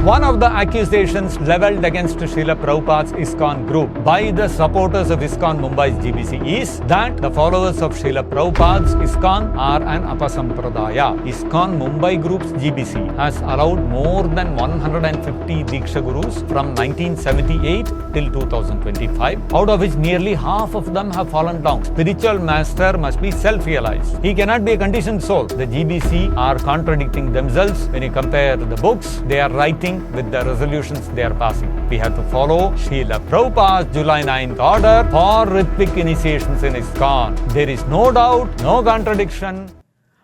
One of the accusations leveled against Srila Prabhupada's ISKCON group by the supporters of ISKCON Mumbai's GBC is that the followers of Srila Prabhupada's ISKCON are an Apasampradaya. ISKCON Mumbai group's GBC has allowed more than 150 Diksha gurus from 1978 till 2025, out of which nearly half of them have fallen down. Spiritual master must be self-realized. He cannot be a conditioned soul. The GBC are contradicting themselves when you compare the books they are writing with the resolutions they are passing. We have to follow Srila Prabhupada's July 9th order for Rtvik initiations in ISKCON. There is no doubt, no contradiction.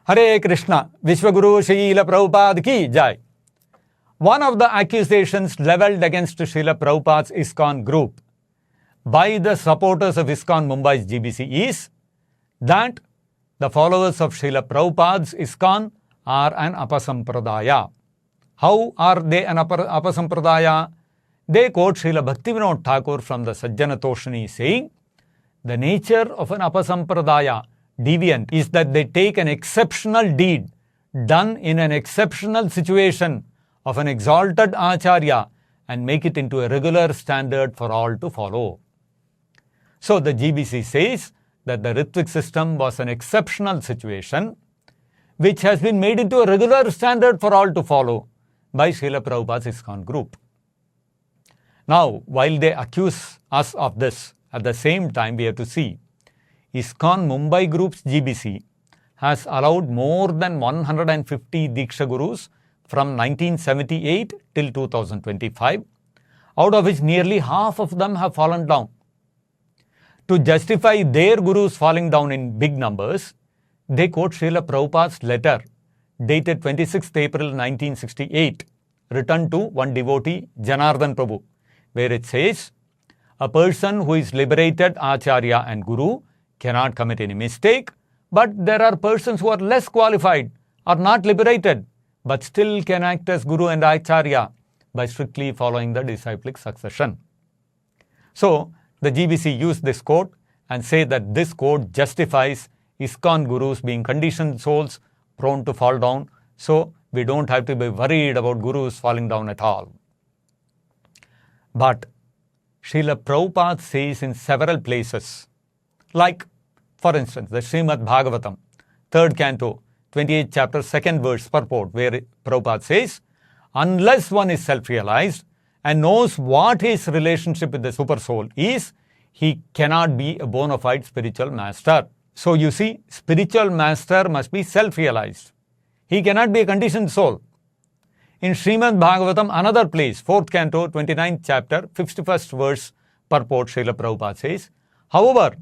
Hare Krishna, Vishwaguru Srila Prabhupada ki jai. One of the accusations leveled against Srila Prabhupada's ISKCON group by the supporters of ISKCON Mumbai's GBC is that the followers of Srila Prabhupada's ISKCON are an Apasampradaya. How are they an Apasampradaya? They quote Srila Bhaktivinoda Thakura from the Sajjana Toshani saying, the nature of an Apasampradaya, deviant, is that they take an exceptional deed done in an exceptional situation of an exalted Acharya and make it into a regular standard for all to follow. So the GBC says that the Rtvik system was an exceptional situation which has been made into a regular standard for all to follow by Srila Prabhupada's ISKCON group. Now, while they accuse us of this, at the same time we have to see ISKCON Mumbai group's GBC has allowed more than 150 Diksha gurus from 1978 till 2025, out of which nearly half of them have fallen down. To justify their gurus falling down in big numbers, they quote Srila Prabhupada's letter dated 26th April 1968, written to one devotee, Janardana Prabhu, where it says, a person who is liberated Acharya and Guru cannot commit any mistake, but there are persons who are less qualified, are not liberated, but still can act as Guru and Acharya by strictly following the disciplic succession. So, the GBC used this quote and say that this quote justifies ISKCON gurus being conditioned souls prone to fall down, so we don't have to be worried about gurus falling down at all. But Srila Prabhupada says in several places, like for instance the Srimad Bhagavatam, 3rd canto, 28th chapter, 2nd verse purport, where Prabhupada says, unless one is self-realized and knows what his relationship with the super soul is, he cannot be a bona fide spiritual master. So you see, spiritual master must be self-realized. He cannot be a conditioned soul. In Srimad Bhagavatam, another place, 4th canto, 29th chapter, 51st verse purport, Srila Prabhupada says, however,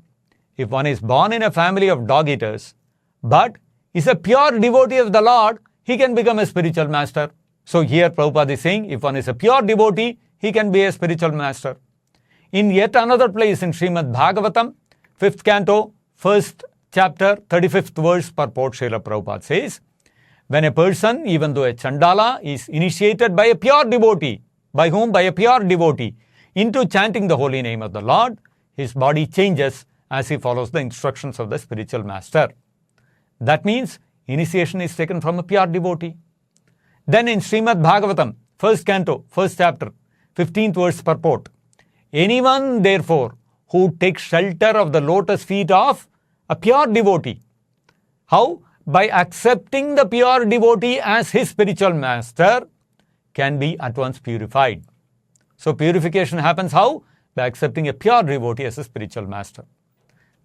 if one is born in a family of dog-eaters, but is a pure devotee of the Lord, he can become a spiritual master. So here Prabhupada is saying, if one is a pure devotee, he can be a spiritual master. In yet another place in Srimad Bhagavatam, 5th canto, 1st chapter, 35th verse purport, Srila Prabhupada says, when a person, even though a Chandala, is initiated by a pure devotee, by whom? By a pure devotee, into chanting the holy name of the Lord, his body changes as he follows the instructions of the spiritual master. That means initiation is taken from a pure devotee. Then in Srimad Bhagavatam, 1st canto, 1st chapter, 15th verse purport, anyone therefore who takes shelter of the lotus feet of a pure devotee. How? By accepting the pure devotee as his spiritual master, can be at once purified. So purification happens how? By accepting a pure devotee as a spiritual master.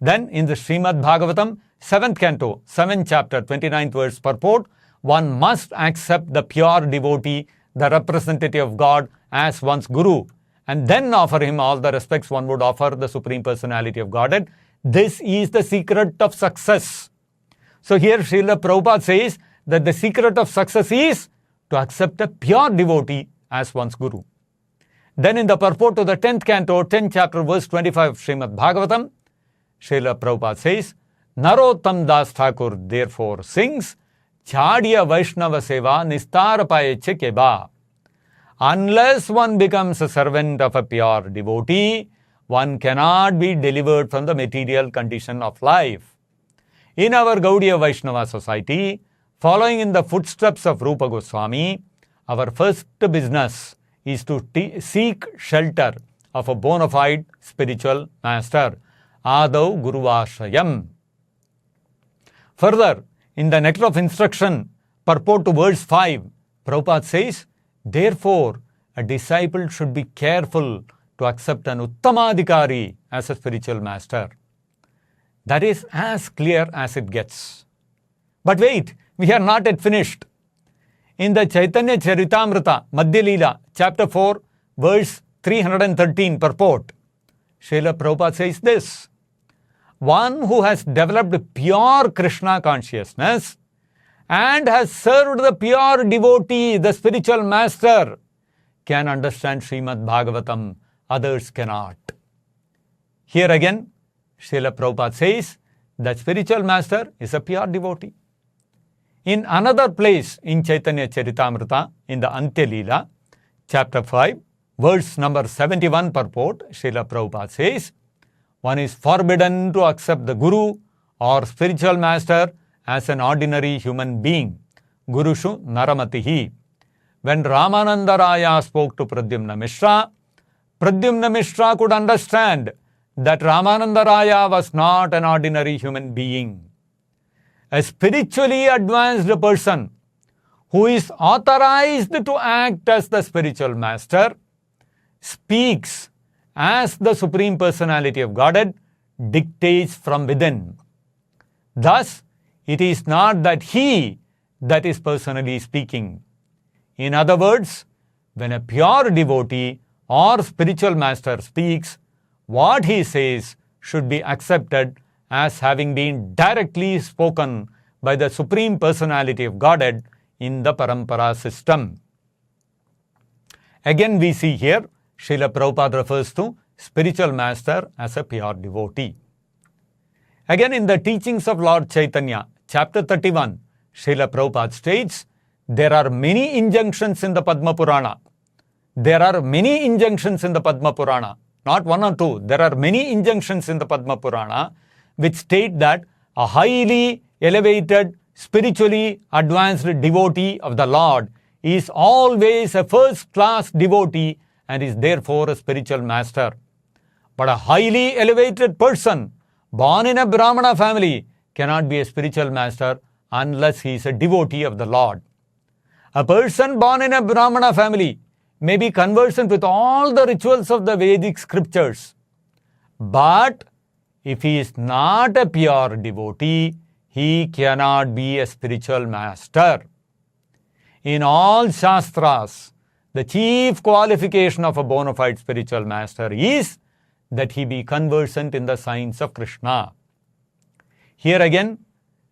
Then in the Srimad Bhagavatam, 7th canto, 7th chapter, 29th verse purport, one must accept the pure devotee, the representative of God, as one's guru, and then offer him all the respects one would offer the Supreme Personality of Godhead. This is the secret of success. So here Srila Prabhupada says that the secret of success is to accept a pure devotee as one's guru. Then in the purport to the 10th canto, 10th chapter, verse 25 of Srimad Bhagavatam, Srila Prabhupada says, Narottam Das Thakur therefore sings, Chadya Vaishnava Seva Nistarapayeche Keba. Unless one becomes a servant of a pure devotee, one cannot be delivered from the material condition of life. In our Gaudiya Vaishnava society, following in the footsteps of Rupa Goswami, our first business is to seek shelter of a bona fide spiritual master. Adav Guruvashrayam. Further, in the Nectar of Instruction, purport to verse 5, Prabhupada says, therefore, a disciple should be careful to accept an Uttamadhikari as a spiritual master. That is as clear as it gets. But wait, we are not yet finished. In the Chaitanya Charitamrita, Madhya Leela, chapter 4, verse 313, purport, Srila Prabhupada says this, one who has developed pure Krishna consciousness and has served the pure devotee, the spiritual master, can understand Srimad Bhagavatam, others cannot. Here again, Srila Prabhupada says that spiritual master is a pure devotee. In another place in Chaitanya Charitamrita, in the Antya Leela, chapter 5, verse number 71 purport, Srila Prabhupada says, one is forbidden to accept the Guru or spiritual master as an ordinary human being. Gurushu Naramatihi. When Ramananda Raya spoke to Pradyumna Mishra could understand that Ramananda Raya was not an ordinary human being. A spiritually advanced person who is authorized to act as the spiritual master speaks as the Supreme Personality of Godhead dictates from within. Thus, it is not that he that is personally speaking. In other words, when a pure devotee or spiritual master speaks, what he says should be accepted as having been directly spoken by the Supreme Personality of Godhead in the Parampara system. Again we see here, Srila Prabhupada refers to spiritual master as a pure devotee. Again in the teachings of Lord Chaitanya, chapter 31, Srila Prabhupada states, there are many injunctions in the Padma Purana. There are many injunctions in the Padma Purana. Not one or two. There are many injunctions in the Padma Purana which state that a highly elevated, spiritually advanced devotee of the Lord is always a first-class devotee and is therefore a spiritual master. But a highly elevated person born in a Brahmana family cannot be a spiritual master unless he is a devotee of the Lord. A person born in a Brahmana family may be conversant with all the rituals of the Vedic scriptures. But if he is not a pure devotee, he cannot be a spiritual master. In all Shastras, the chief qualification of a bona fide spiritual master is that he be conversant in the science of Krishna. Here again,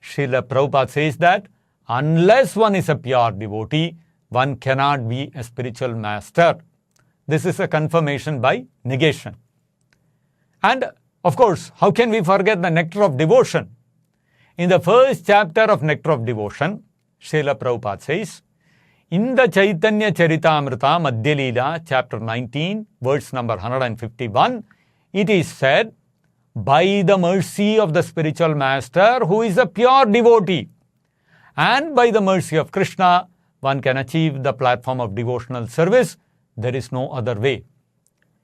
Srila Prabhupada says that unless one is a pure devotee, one cannot be a spiritual master. This is a confirmation by negation. And of course, how can we forget the Nectar of Devotion? In the first chapter of Nectar of Devotion, Srila Prabhupada says, in the Chaitanya Charitamrita, Madhya Leela, chapter 19, verse number 151, it is said, by the mercy of the spiritual master who is a pure devotee, and by the mercy of Krishna, one can achieve the platform of devotional service. There is no other way.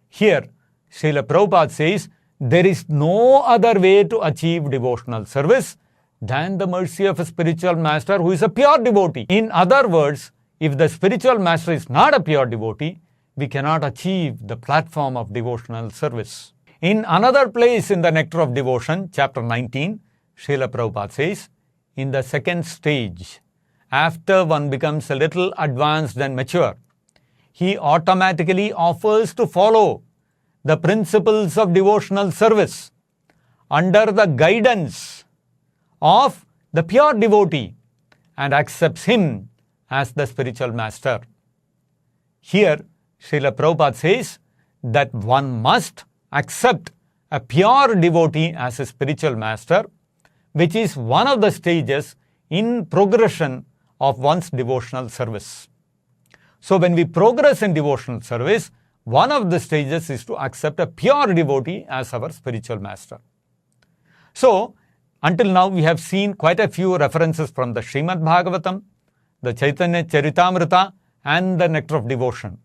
Here, Srila Prabhupada says, there is no other way to achieve devotional service than the mercy of a spiritual master who is a pure devotee. In other words, if the spiritual master is not a pure devotee, we cannot achieve the platform of devotional service. In another place in the Nectar of Devotion, chapter 19, Srila Prabhupada says, in the second stage, after one becomes a little advanced and mature, he automatically offers to follow the principles of devotional service under the guidance of the pure devotee and accepts him as the spiritual master. Here, Srila Prabhupada says that one must accept a pure devotee as a spiritual master, which is one of the stages in progression of one's devotional service. So when we progress in devotional service, one of the stages is to accept a pure devotee as our spiritual master. So, until now we have seen quite a few references from the Srimad Bhagavatam, the Chaitanya Charitamrita, and the Nectar of Devotion.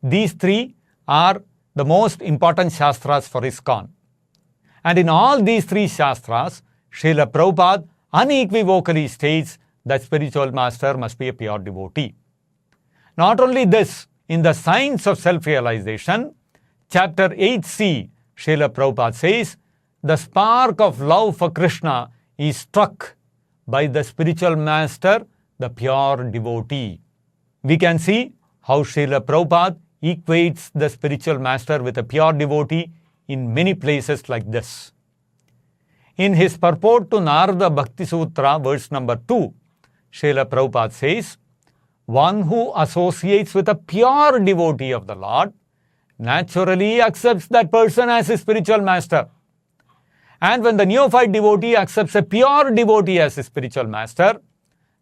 These three are the most important Shastras for ISKCON. And in all these three Shastras, Srila Prabhupada unequivocally states that spiritual master must be a pure devotee. Not only this, in the Science of Self-Realization, chapter 8c, Srila Prabhupada says, the spark of love for Krishna is struck by the spiritual master, the pure devotee. We can see how Srila Prabhupada equates the spiritual master with a pure devotee in many places like this. In his purport to Narada Bhakti Sutra, verse number 2, Srila Prabhupada says, one who associates with a pure devotee of the Lord naturally accepts that person as his spiritual master. And when the neophyte devotee accepts a pure devotee as his spiritual master,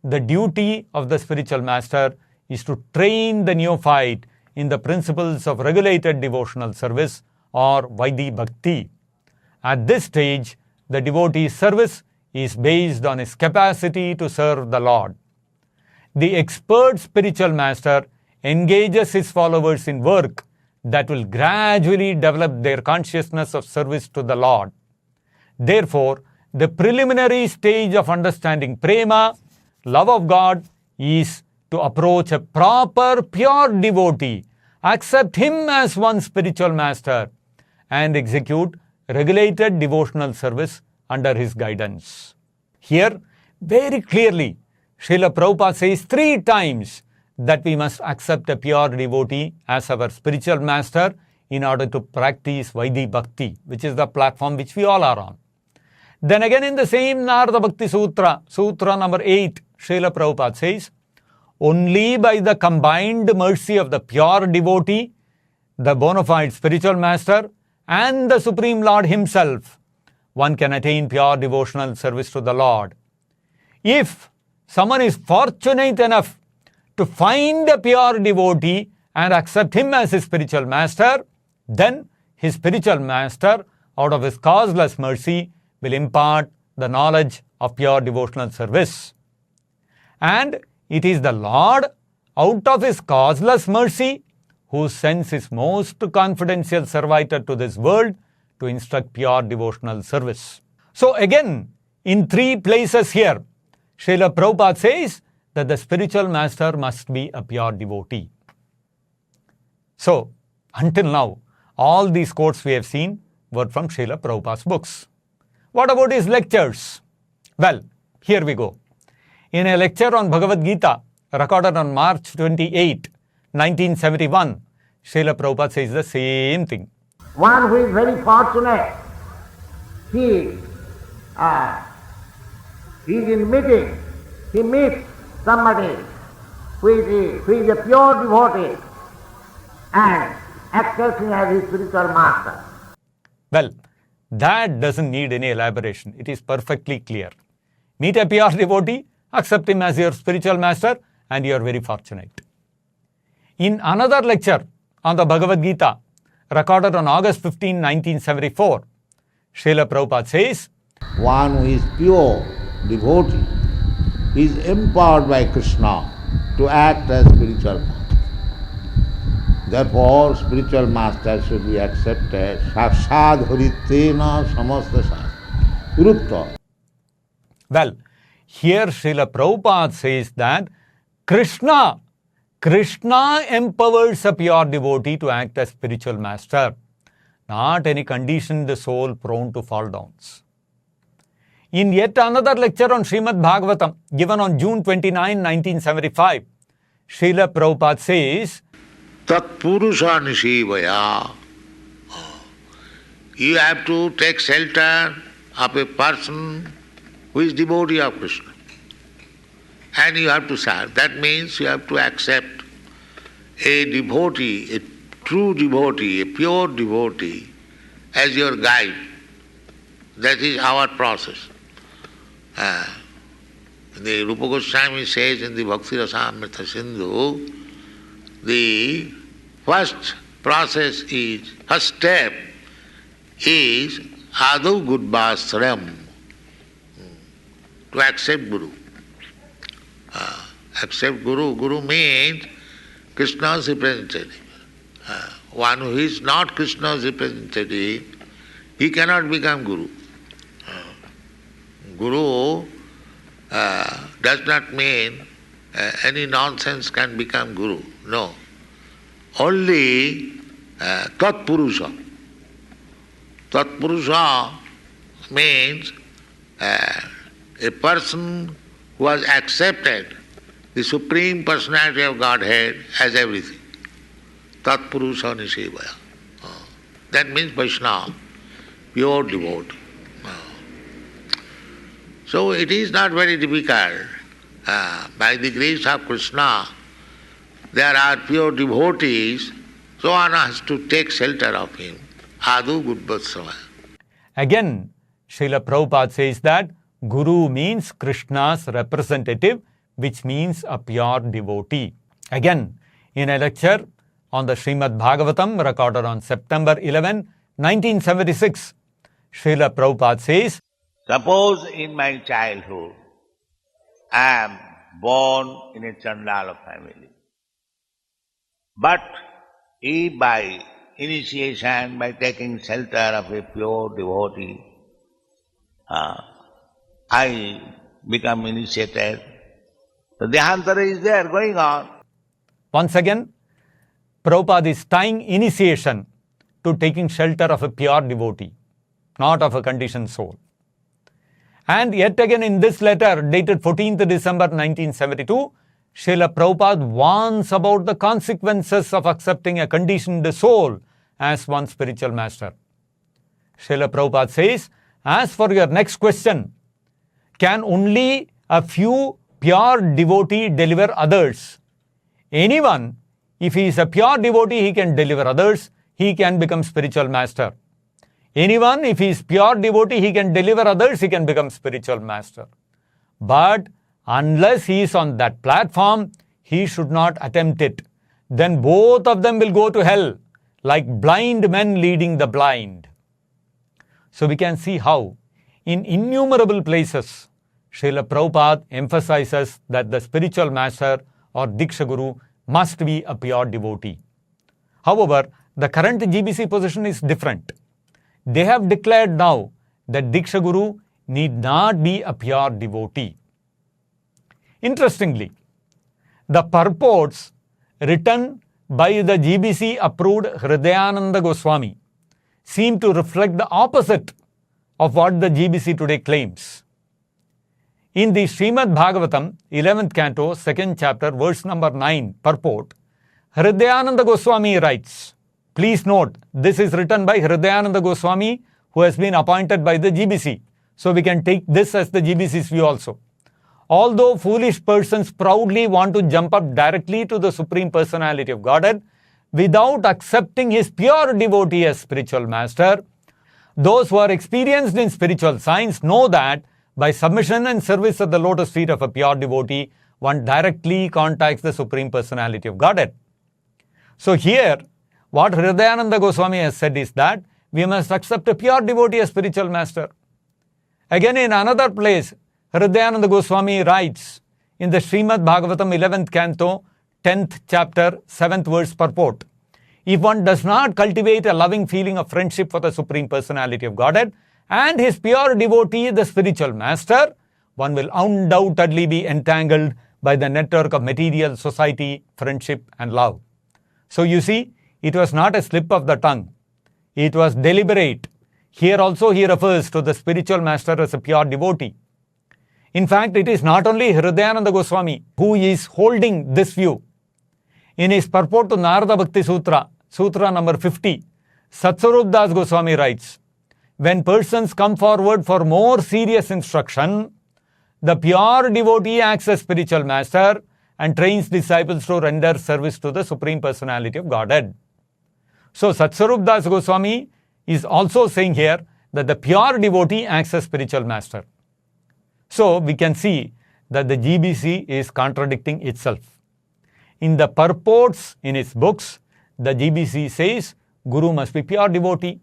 the duty of the spiritual master is to train the neophyte in the principles of regulated devotional service or Vaidhi Bhakti. At this stage, the devotee's service is based on his capacity to serve the Lord. The expert spiritual master engages his followers in work that will gradually develop their consciousness of service to the Lord. Therefore, the preliminary stage of understanding prema, love of God, is to approach a proper, pure devotee, accept him as one spiritual master, and execute regulated devotional service under his guidance. Here, very clearly, Srila Prabhupada says 3 times that we must accept a pure devotee as our spiritual master in order to practice Vaidhi Bhakti, which is the platform which we all are on. Then again in the same Narada Bhakti Sutra, Sutra number 8, Srila Prabhupada says, only by the combined mercy of the pure devotee, the bona fide spiritual master, and the Supreme Lord himself, one can attain pure devotional service to the Lord. If someone is fortunate enough to find a pure devotee and accept him as his spiritual master, then his spiritual master, out of his causeless mercy, will impart the knowledge of pure devotional service. And it is the Lord, out of his causeless mercy, who sends his most confidential servitor to this world to instruct pure devotional service. So again, in 3 places here, Srila Prabhupada says that the spiritual master must be a pure devotee. So, until now, all these quotes we have seen were from Srila Prabhupada's books. What about his lectures? Well, here we go. In a lecture on Bhagavad Gita, recorded on March 28, 1971, Srila Prabhupada says the same thing. One who is very fortunate, he is in meeting, he meets somebody who is a pure devotee and accepts him as his spiritual master. Well, that doesn't need any elaboration. It is perfectly clear. Meet a pure devotee, accept him as your spiritual master, and you are very fortunate. In another lecture on the Bhagavad Gita, recorded on August 15, 1974, Srila Prabhupada says, one who is pure devotee is empowered by Krishna to act as spiritual master. Therefore, spiritual master should be accepted. Sakshat haritvena samasta urutta. Well, here Srila Prabhupada says that Krishna empowers a pure devotee to act as spiritual master, not any conditioned soul prone to fall downs. In yet another lecture on Srimad Bhagavatam, given on June 29, 1975, Srila Prabhupada says, Tat purusha nishivaya. You have to take shelter of a person who is devotee of Krishna. And you have to serve. That means you have to accept a devotee, a true devotee, a pure devotee as your guide. That is our process. The Rupa Goswami says in the Bhakti Rasamrita Sindhu, the first step is Adau Gudbasram, to accept Guru. Accept Guru. Guru means Krishna's representative. One who is not Krishna's representative, he cannot become Guru. Guru does not mean any nonsense can become Guru. No. Only Tatpurusha. Tatpurusha means a person who has accepted the Supreme Personality of Godhead as everything. Tatpurusha Nisevaya. That means Vaishnava, pure devotee. So it is not very difficult. By the grace of Krishna, there are pure devotees, so one has to take shelter of him. Adu Gudvatsava. Again, Srila Prabhupada says that Guru means Krishna's representative, which means a pure devotee. Again, in a lecture on the Srimad Bhagavatam recorded on September 11, 1976, Srila Prabhupada says, suppose in my childhood I am born in a Chandala family. But if by initiation, by taking shelter of a pure devotee, I become initiated, so the Dehantara is there going on. Once again, Prabhupada is tying initiation to taking shelter of a pure devotee, not of a conditioned soul. And yet again in this letter dated 14th December 1972, Srila Prabhupada warns about the consequences of accepting a conditioned soul as one's spiritual master. Srila Prabhupada says, as for your next question, can only a few pure devotee deliver others? Anyone, if he is a pure devotee, he can deliver others, he can become spiritual master. Anyone, if he is pure devotee, he can deliver others, he can become spiritual master. But unless he is on that platform, he should not attempt it. Then both of them will go to hell, like blind men leading the blind. So we can see how, in innumerable places, Srila Prabhupada emphasizes that the spiritual master or Diksha Guru must be a pure devotee. However, the current GBC position is different. They have declared now that Diksha Guru need not be a pure devotee. Interestingly, the purports written by the GBC approved Hridayananda Goswami seem to reflect the opposite of what the GBC today claims. In the Srimad Bhagavatam, 11th canto, 2nd chapter, verse number 9, purport, Hridayananda Goswami writes, please note, this is written by Hridayananda Goswami, who has been appointed by the GBC. So we can take this as the GBC's view also. Although foolish persons proudly want to jump up directly to the Supreme Personality of Godhead without accepting his pure devotee as spiritual master, those who are experienced in spiritual science know that by submission and service at the lotus feet of a pure devotee, one directly contacts the Supreme Personality of Godhead. So here, what Hridayananda Goswami has said is that we must accept a pure devotee as spiritual master. Again, in another place, Hridayananda Goswami writes in the Srimad Bhagavatam 11th canto, 10th chapter, 7th verse purport, if one does not cultivate a loving feeling of friendship for the Supreme Personality of Godhead and his pure devotee, the spiritual master, one will undoubtedly be entangled by the network of material, society, friendship and love. So you see, it was not a slip of the tongue. It was deliberate. Here also he refers to the spiritual master as a pure devotee. In fact, it is not only Hridayananda Goswami who is holding this view. In his purport to Narada Bhakti Sutra, Sutra number 50, Satsvarup Das Goswami writes, when persons come forward for more serious instruction, the pure devotee acts as spiritual master and trains disciples to render service to the Supreme Personality of Godhead. So Satsvarup Das Goswami is also saying here that the pure devotee acts as spiritual master. So we can see that the GBC is contradicting itself. In the purports in its books, the GBC says Guru must be pure devotee.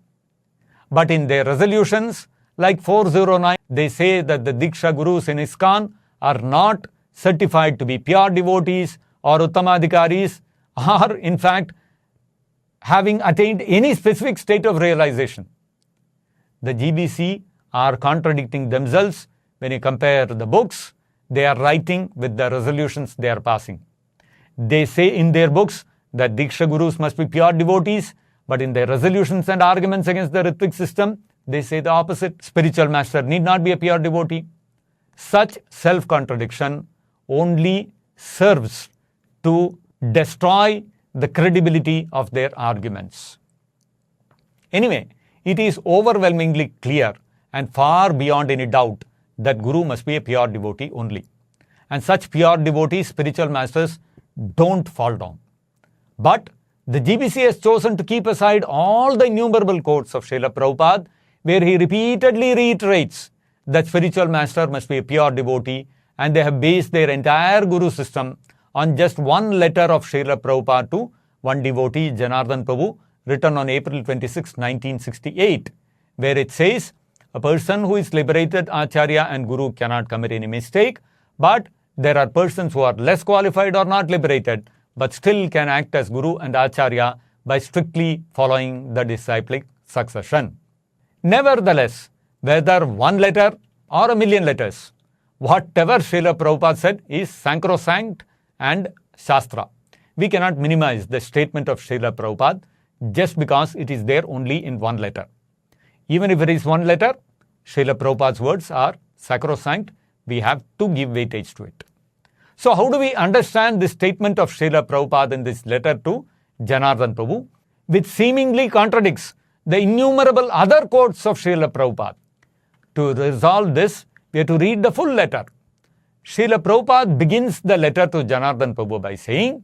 But in their resolutions, like 409, they say that the Diksha Gurus in ISKCON are not certified to be pure devotees or Uttamadhikaris or in fact having attained any specific state of realization. The GBC are contradicting themselves when you compare the books they are writing with the resolutions they are passing. They say in their books that Diksha Gurus must be pure devotees, but in their resolutions and arguments against the Rtvik system, they say the opposite. Spiritual master need not be a pure devotee. Such self-contradiction only serves to destroy the credibility of their arguments. Anyway, it is overwhelmingly clear and far beyond any doubt that Guru must be a pure devotee only. And such pure devotees, spiritual masters, don't fall down. But the GBC has chosen to keep aside all the innumerable quotes of Srila Prabhupada, where he repeatedly reiterates that spiritual master must be a pure devotee, and they have based their entire Guru system on just one letter of Srila Prabhupada to one devotee, Janardana Prabhu, written on April 26, 1968, where it says, a person who is liberated Acharya and Guru cannot commit any mistake, but there are persons who are less qualified or not liberated, but still can act as Guru and Acharya by strictly following the disciplic succession. Nevertheless, whether one letter or a million letters, whatever Srila Prabhupada said is sacrosanct and Shastra. We cannot minimize the statement of Srila Prabhupada just because it is there only in one letter. Even if it is one letter, Srila Prabhupada's words are sacrosanct. We have to give weightage to it. So how do we understand this statement of Srila Prabhupada in this letter to Janardana Prabhu, which seemingly contradicts the innumerable other quotes of Srila Prabhupada? To resolve this, we have to read the full letter. Srila Prabhupada begins the letter to Janardana Prabhu by saying,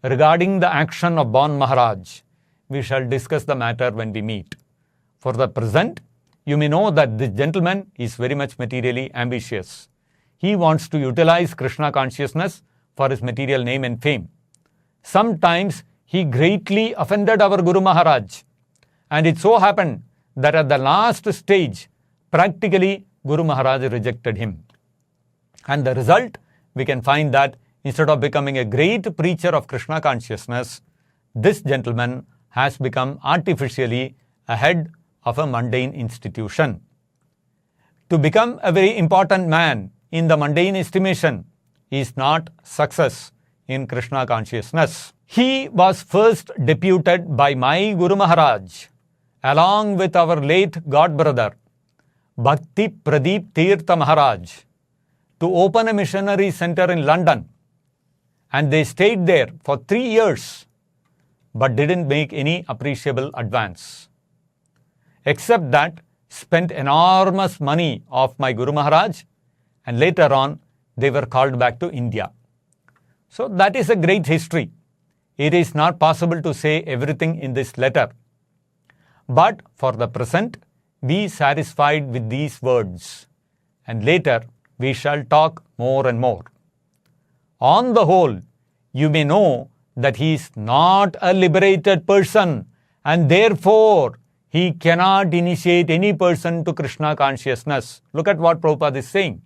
regarding the action of Bon Maharaj, we shall discuss the matter when we meet. For the present, you may know that this gentleman is very much materially ambitious. He wants to utilize Krishna consciousness for his material name and fame. Sometimes he greatly offended our Guru Maharaj, and it so happened that at the last stage, practically Guru Maharaj rejected him. And the result, we can find that instead of becoming a great preacher of Krishna consciousness, this gentleman has become artificially a head of a mundane institution. To become a very important man in the mundane estimation is not success in Krishna consciousness. He was first deputed by my Guru Maharaj, along with our late god brother, Bhakti Pradeep Tirtha Maharaj, to open a missionary center in London. And they stayed there for 3 years, but didn't make any appreciable advance. Except that spent enormous money of my Guru Maharaj, and later on they were called back to India. So that is a great history. It is not possible to say everything in this letter. But for the present, be satisfied with these words, and later we shall talk more and more. On the whole, you may know that he is not a liberated person, and therefore he cannot initiate any person to Krishna consciousness. Look at what Prabhupada is saying.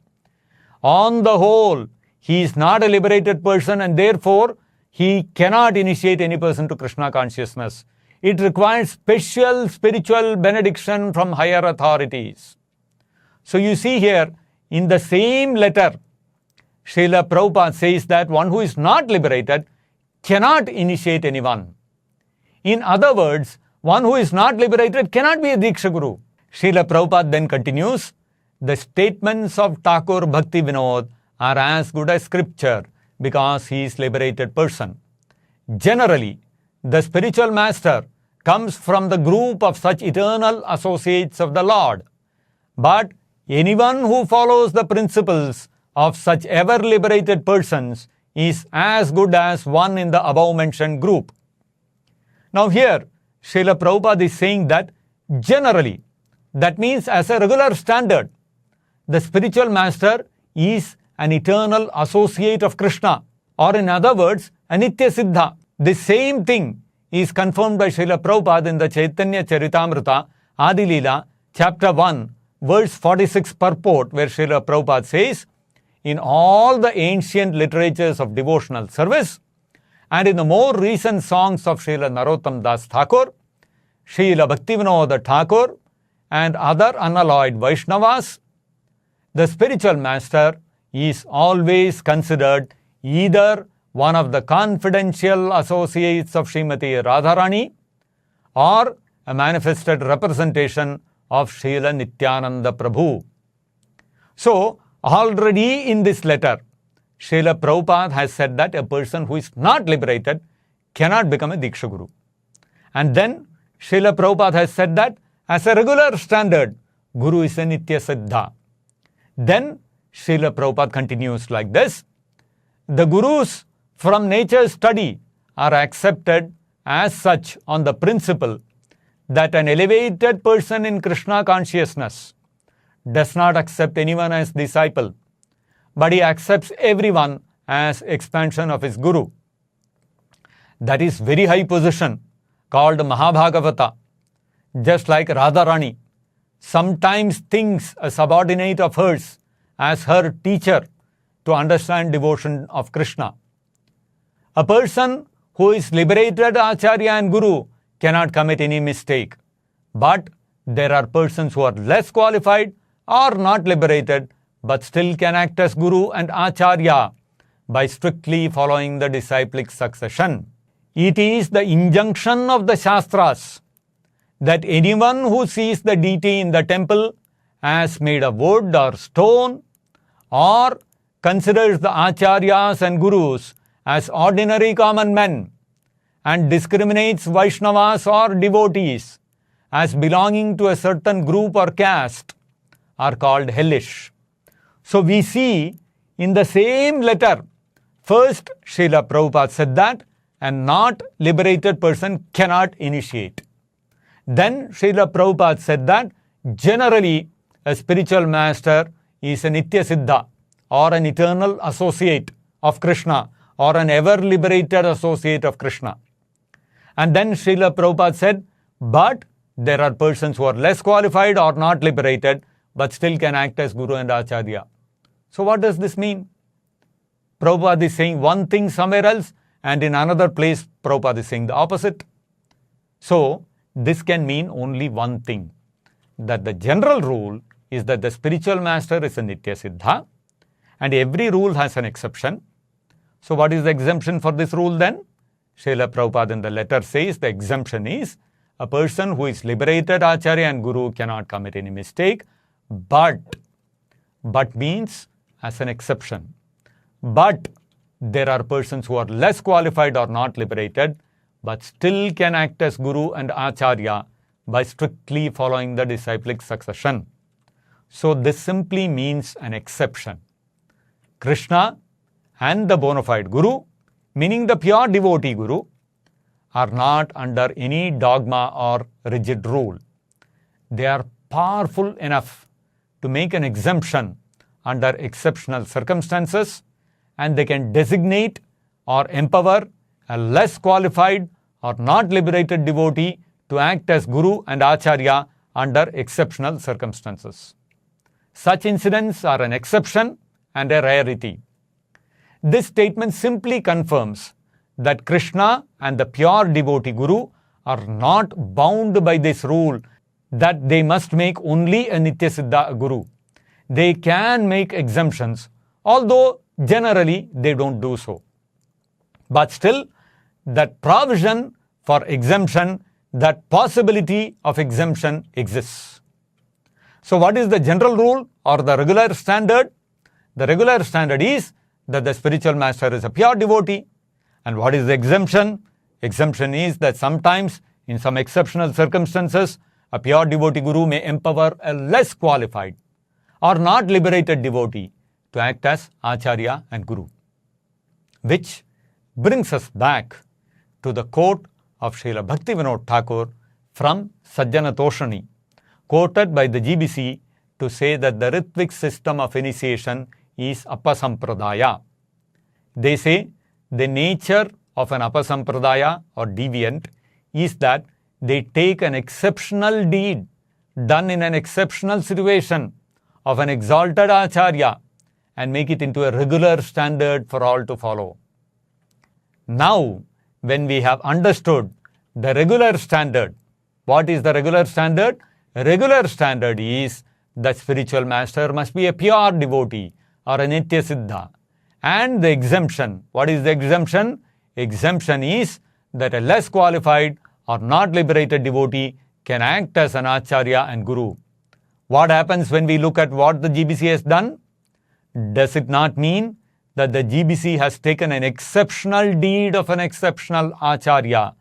On the whole, he is not a liberated person, and therefore he cannot initiate any person to Krishna consciousness. It requires special spiritual benediction from higher authorities. So you see here, in the same letter, Srila Prabhupada says that one who is not liberated cannot initiate anyone. In other words, one who is not liberated cannot be a Diksha Guru. Srila Prabhupada then continues, the statements of Thakur Bhaktivinoda are as good as scripture because he is liberated person. Generally, the spiritual master comes from the group of such eternal associates of the Lord. But anyone who follows the principles of such ever-liberated persons is as good as one in the above-mentioned group. Now here, Srila Prabhupada is saying that generally, that means as a regular standard, the spiritual master is an eternal associate of Krishna, or in other words, a Nitya Siddha. The same thing is confirmed by Srila Prabhupada in the Chaitanya Charitamrita, Adi Leela, chapter 1, verse 46 purport, where Srila Prabhupada says, in all the ancient literatures of devotional service, And in the more recent songs of Srila Narottam Das Thakur, Srila Bhaktivinoda Thakura, and other unalloyed Vaishnavas, the spiritual master is always considered either one of the confidential associates of Srimati Radharani or a manifested representation of Srila Nityananda Prabhu. So, already in this letter, Srila Prabhupada has said that a person who is not liberated cannot become a Diksha Guru. And then Srila Prabhupada has said that as a regular standard, Guru is a Nitya Siddha. Then Srila Prabhupada continues like this: the Gurus from nature's study are accepted as such on the principle that an elevated person in Krishna consciousness does not accept anyone as disciple, but he accepts everyone as expansion of his Guru. That is very high position called Mahabhagavata. Just like Radharani sometimes thinks a subordinate of hers as her teacher to understand devotion of Krishna. A person who is liberated Acharya and Guru cannot commit any mistake. But there are persons who are less qualified or not liberated but still can act as Guru and Acharya by strictly following the disciplic succession. It is the injunction of the Shastras that anyone who sees the deity in the temple as made of wood or stone, or considers the Acharyas and Gurus as ordinary common men, and discriminates Vaishnavas or devotees as belonging to a certain group or caste, are called hellish. So we see in the same letter, first Srila Prabhupada said that a not liberated person cannot initiate. Then Srila Prabhupada said that generally a spiritual master is a Nitya Siddha or an eternal associate of Krishna or an ever liberated associate of Krishna. And then Srila Prabhupada said, but there are persons who are less qualified or not liberated but still can act as Guru and Acharya. So what does this mean? Prabhupada is saying one thing somewhere else, and in another place Prabhupada is saying the opposite. So this can mean only one thing, that the general rule is that the spiritual master is a Nitya Siddha, and every rule has an exception. So what is the exemption for this rule then? Srila Prabhupada in the letter says the exemption is a person who is liberated Acharya and Guru cannot commit any mistake, but means as an exception. But there are persons who are less qualified or not liberated, but still can act as Guru and Acharya by strictly following the disciplic succession. So this simply means an exception. Krishna and the bona fide Guru, meaning the pure devotee Guru, are not under any dogma or rigid rule. They are powerful enough to make an exemption under exceptional circumstances, and they can designate or empower a less qualified or not liberated devotee to act as Guru and Acharya under exceptional circumstances. Such incidents are an exception and a rarity. This statement simply confirms that Krishna and the pure devotee Guru are not bound by this rule that they must make only a Nitya Siddha Guru. They can make exemptions, although generally they don't do so. But still, that provision for exemption, that possibility of exemption exists. So what is the general rule or the regular standard? The regular standard is that the spiritual master is a pure devotee. And what is the exemption? Exemption is that sometimes, in some exceptional circumstances, a pure devotee Guru may empower a less qualified or not liberated devotee to act as Acharya and Guru. Which brings us back to the quote of Srila Bhaktivinoda Thakura from Sajjana Toshani, quoted by the GBC to say that the Rtvik system of initiation is Apasampradaya. They say the nature of an Apasampradaya or deviant is that they take an exceptional deed done in an exceptional situation of an exalted Acharya and make it into a regular standard for all to follow. Now, when we have understood the regular standard, what is the regular standard? Regular standard is the spiritual master must be a pure devotee or a Nitya Siddha. And the exemption, what is the exemption? Exemption is that a less qualified or not liberated devotee can act as an Acharya and Guru. What happens when we look at what the GBC has done? Does it not mean that the GBC has taken an exceptional deed of an exceptional Acharya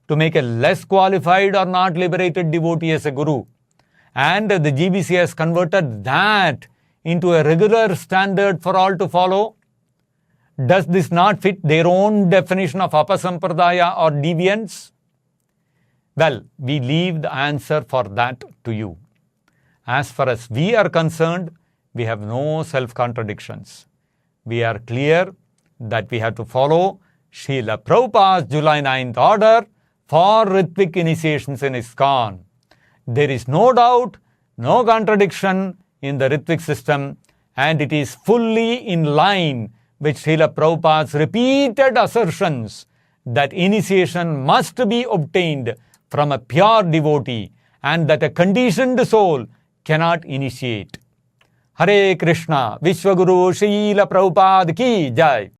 to make a less qualified or not liberated devotee as a Guru? And the GBC has converted that into a regular standard for all to follow? Does this not fit their own definition of Apasampradaya or deviance? Well, we leave the answer for that to you. As far as we are concerned, we have no self-contradictions. We are clear that we have to follow Srila Prabhupada's July 9th order for Rtvik initiations in ISKCON. There is no doubt, no contradiction in the Rtvik system, and it is fully in line with Srila Prabhupada's repeated assertions that initiation must be obtained from a pure devotee and that a conditioned soul cannot initiate. Hare Krishna, Vishwaguru Srila Prabhupada ki Jai.